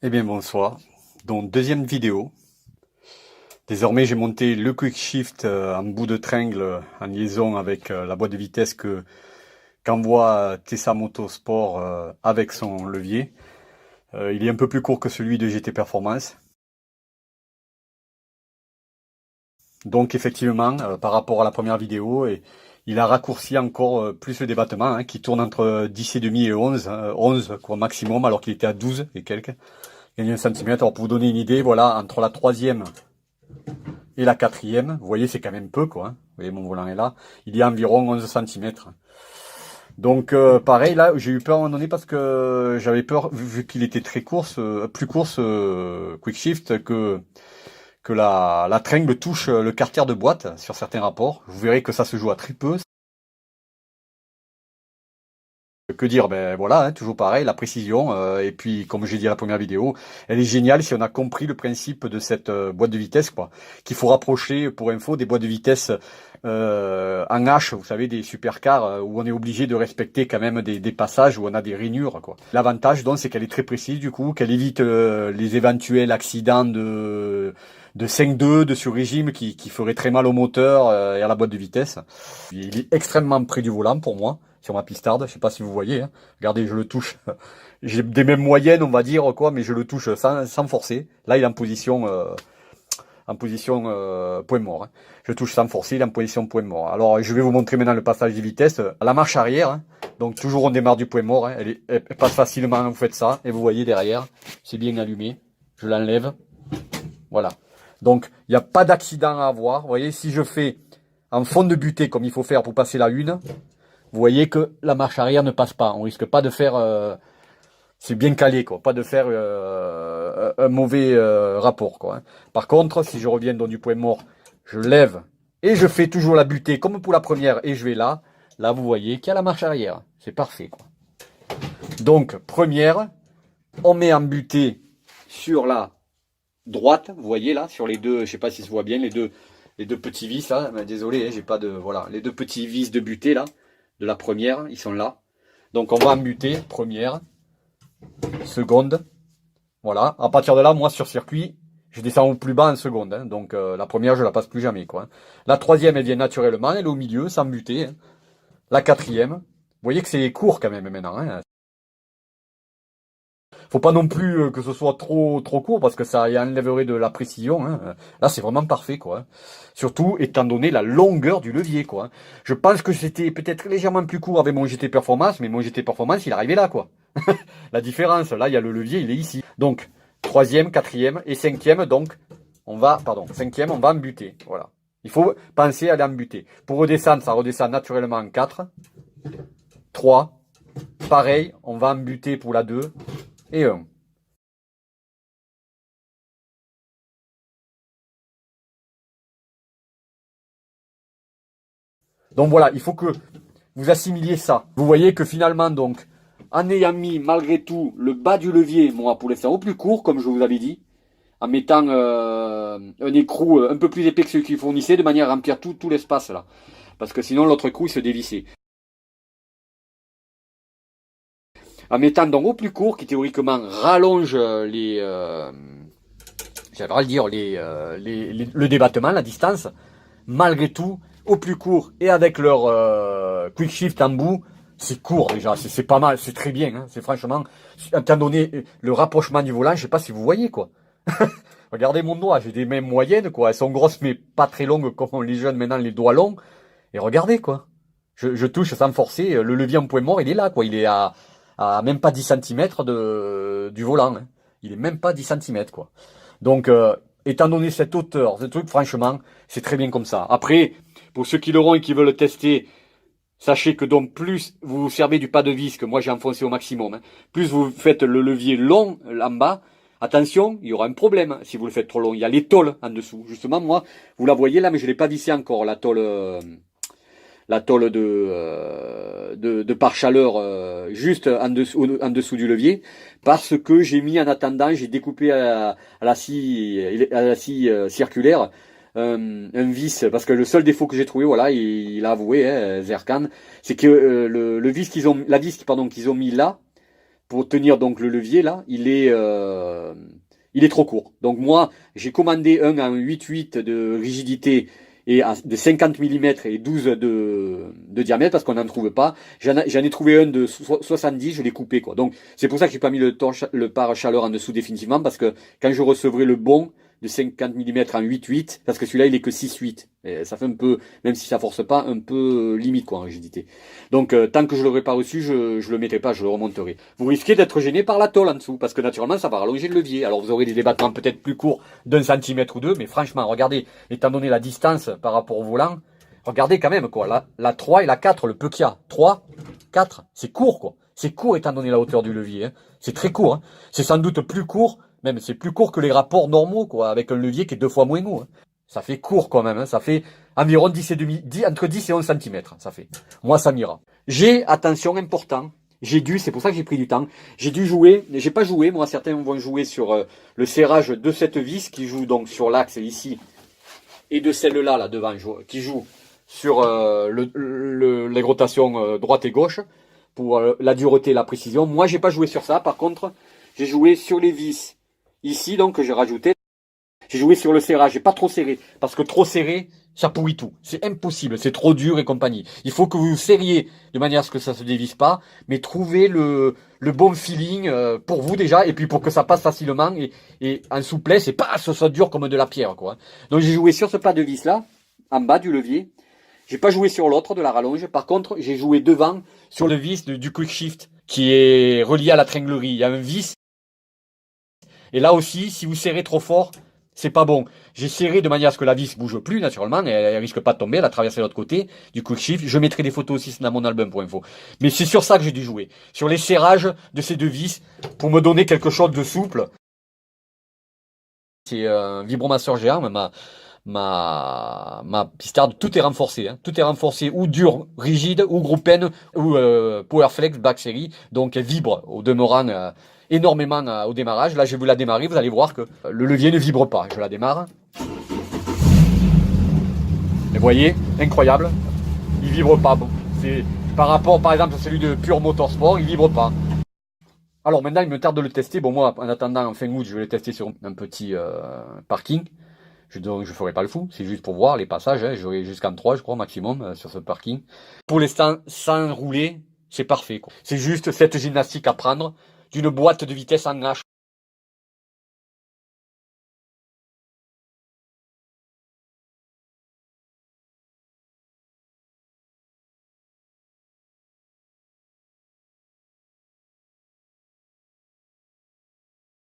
Eh bien bonsoir, donc deuxième vidéo. Désormais j'ai monté le Quick Shift en bout de tringle en liaison avec la boîte de vitesse qu'envoie Tessa Motorsport avec son levier. Il est un peu plus court que celui de GT Performance. Donc effectivement, par rapport à la première vidéo, il a raccourci encore plus le débattement, hein, qui tourne entre 10,5 et 11, 11 quoi, maximum, alors qu'il était à 12 et quelques. Il y a 1 centimètre. Alors pour vous donner une idée, voilà, entre la troisième et la quatrième, vous voyez, c'est quand même peu, quoi. Hein. Vous voyez, mon volant est là. Il y a environ 11 centimètres. Donc, pareil, là, j'ai eu peur à un moment donné parce que j'avais peur, vu qu'il était très course, plus course, quick shift, que la tringle touche le carter de boîte sur certains rapports. Vous verrez que ça se joue à très peu. Que dire? Ben voilà, hein, toujours pareil, la précision. Et puis, comme j'ai dit à la première vidéo, elle est géniale si on a compris le principe de cette boîte de vitesse, quoi. Qu'il faut rapprocher, pour info, des boîtes de vitesse en H, vous savez, des supercars où on est obligé de respecter quand même des passages où on a des rainures, quoi. L'avantage, donc, c'est qu'elle est très précise, du coup, qu'elle évite les éventuels accidents de 5.2, de sur-régime qui ferait très mal au moteur et à la boîte de vitesse. Il est extrêmement près du volant pour moi, sur ma pistarde, je sais pas si vous voyez. Hein. Regardez, je le touche. J'ai des mêmes moyennes, on va dire, quoi, mais je le touche sans forcer. Là, il est en position point mort. Hein. Je touche sans forcer, il est en position point mort. Alors, je vais vous montrer maintenant le passage de vitesse à la marche arrière. Hein. Donc, toujours on démarre du point mort. Hein. Elle passe facilement, vous faites ça. Et vous voyez derrière, c'est bien allumé. Je l'enlève. Voilà. Donc, il n'y a pas d'accident à avoir. Vous voyez, si je fais en fond de butée, comme il faut faire pour passer la une, vous voyez que la marche arrière ne passe pas. On risque pas de faire... c'est bien calé, quoi. Pas de faire un mauvais rapport, quoi. Hein. Par contre, si je reviens dans du point mort, je lève et je fais toujours la butée comme pour la première et je vais là. Là, vous voyez qu'il y a la marche arrière. C'est parfait, quoi. Donc, première, on met en butée sur la droite, vous voyez là, sur les deux, je sais pas si ça se voit bien, les deux petits vis là, mais désolé, hein, j'ai pas de, voilà, les deux petits vis de butée là, de la première, ils sont là. Donc on va en butée, première, seconde, voilà. À partir de là, moi sur circuit, je descends au plus bas en seconde, hein, donc la première je la passe plus jamais quoi. Hein. La troisième elle vient naturellement, elle est au milieu, sans buter. Hein. La quatrième, vous voyez que c'est court quand même maintenant. Hein. Faut pas non plus que ce soit trop court parce que ça enlèverait de la précision. Hein. Là, c'est vraiment parfait, quoi. Surtout étant donné la longueur du levier, quoi. Je pense que c'était peut-être légèrement plus court avec mon GT Performance, mais mon GT Performance, il arrivait là, quoi. La différence, là, il y a le levier, il est ici. Donc, troisième, quatrième et cinquième, donc, cinquième, on va en buter. Voilà. Il faut penser à aller en buter. Pour redescendre, ça redescend naturellement en 4, 3, pareil, on va en buter pour la 2 et 1. Donc voilà, il faut que vous assimiliez ça. Vous voyez que finalement, donc, en ayant mis malgré tout le bas du levier, moi, pour les faire au plus court, comme je vous avais dit, en mettant un écrou un peu plus épais que celui qu'il fournissait, de manière à remplir tout l'espace là. Parce que sinon, l'autre écrou, il se dévissait. En mettant donc au plus court, qui théoriquement rallonge j'allais pas le dire, le débattement, la distance, malgré tout, au plus court et avec leur quick shift en bout, c'est court déjà, c'est pas mal, c'est très bien. Hein, c'est franchement, étant donné le rapprochement du volant, je sais pas si vous voyez quoi. Regardez mon doigt, j'ai des mains moyennes quoi, elles sont grosses mais pas très longues comme les jeunes maintenant, les doigts longs. Et regardez quoi, je touche sans forcer, le levier en point mort il est là quoi, il est à même pas 10 centimètres du volant. Hein. Il est même pas 10 centimètres quoi. Donc, étant donné cette hauteur, ce truc, franchement, c'est très bien comme ça. Après, pour ceux qui l'auront et qui veulent le tester, sachez que donc plus vous vous servez du pas de vis, que moi j'ai enfoncé au maximum, hein, plus vous faites le levier long en bas, attention, il y aura un problème si vous le faites trop long. Il y a les tôles en dessous. Justement, moi, vous la voyez là, mais je l'ai pas vissé encore, la tôle de pare-chaleur juste en dessous du levier, parce que j'ai mis en attendant, j'ai découpé à la scie circulaire un vis, parce que le seul défaut que j'ai trouvé, voilà, il a avoué, hein, Zerkan, c'est que le vis qu'ils ont, la vis pardon qu'ils ont mis là, pour tenir donc le levier là, il est trop court. Donc moi, j'ai commandé un en 8,8 de rigidité et de 50 mm et 12 de diamètre parce qu'on n'en trouve pas. J'en ai trouvé un de 70, je l'ai coupé quoi. Donc c'est pour ça que j'ai pas mis le pare-chaleur en dessous définitivement parce que quand je recevrai le bon de 50 mm en 8,8, parce que celui-là il est que 6,8. Et ça fait un peu, même si ça force pas, un peu limite quoi en rigidité. Donc tant que je l'aurai pas reçu, je le mettrai pas, je le remonterai. Vous risquez d'être gêné par la tôle en dessous, parce que naturellement ça va rallonger le levier. Alors vous aurez des débattements peut-être plus courts d'un centimètre ou deux, mais franchement, regardez, étant donné la distance par rapport au volant, regardez quand même quoi, la 3 et la 4, le peu qu'il y a. 3, 4, c'est court quoi. C'est court étant donné la hauteur du levier. Hein. C'est très court. Hein. C'est sans doute plus court, même c'est plus court que les rapports normaux quoi, avec un levier qui est 2 fois moins haut. Hein. Ça fait court quand même, hein. Ça fait environ 10 et demi, entre 10 et 11 cm, ça fait. Moi, ça m'ira. J'ai, attention, important, c'est pour ça que j'ai pris du temps, j'ai dû jouer, j'ai pas joué, moi certains vont jouer sur le serrage de cette vis qui joue donc sur l'axe ici, et de celle-là, là devant, qui joue sur les rotations droite et gauche, pour la dureté et la précision. Moi, j'ai pas joué sur ça, par contre, j'ai joué sur les vis ici, donc que j'ai rajouté. J'ai joué sur le serrage, j'ai pas trop serré, parce que trop serré, ça pourrit tout. C'est impossible, c'est trop dur et compagnie. Il faut que vous serriez de manière à ce que ça se dévisse pas, mais trouvez le bon feeling pour vous déjà, et puis pour que ça passe facilement et en souplesse, et pas que ce soit dur comme de la pierre, quoi. Donc j'ai joué sur ce pas de vis là, en bas du levier. J'ai pas joué sur l'autre de la rallonge. Par contre, j'ai joué devant sur le vis du quick shift qui est relié à la tringlerie. Il y a un vis. Et là aussi, si vous serrez trop fort, c'est pas bon. J'ai serré de manière à ce que la vis bouge plus, naturellement, et elle risque pas de tomber, elle a traversé l'autre côté, du quick shift. Je mettrai des photos aussi dans mon album pour info. Mais c'est sur ça que j'ai dû jouer. Sur les serrages de ces deux vis, pour me donner quelque chose de souple. C'est un vibromasseur géant, ma pistarde, tout est renforcé. Hein. Tout est renforcé, ou dur, rigide, ou groupe N, ou Powerflex, Back Series. Donc elle vibre au demeurant énormément au démarrage. Là, je vais vous la démarrer, vous allez voir que le levier ne vibre pas. Je la démarre. Et vous voyez, incroyable, il vibre pas. Bon, c'est par rapport, par exemple, à celui de Pure Motorsport, il vibre pas. Alors maintenant, il me tarde de le tester. Bon, moi, en attendant, en fin août, je vais le tester sur un petit parking. Donc, je ferai pas le fou. C'est juste pour voir les passages. Hein. J'aurai jusqu'en 3, je crois, maximum, sur ce parking. Pour l'instant, sans rouler, c'est parfait. C'est juste cette gymnastique à prendre d'une boîte de vitesse en H.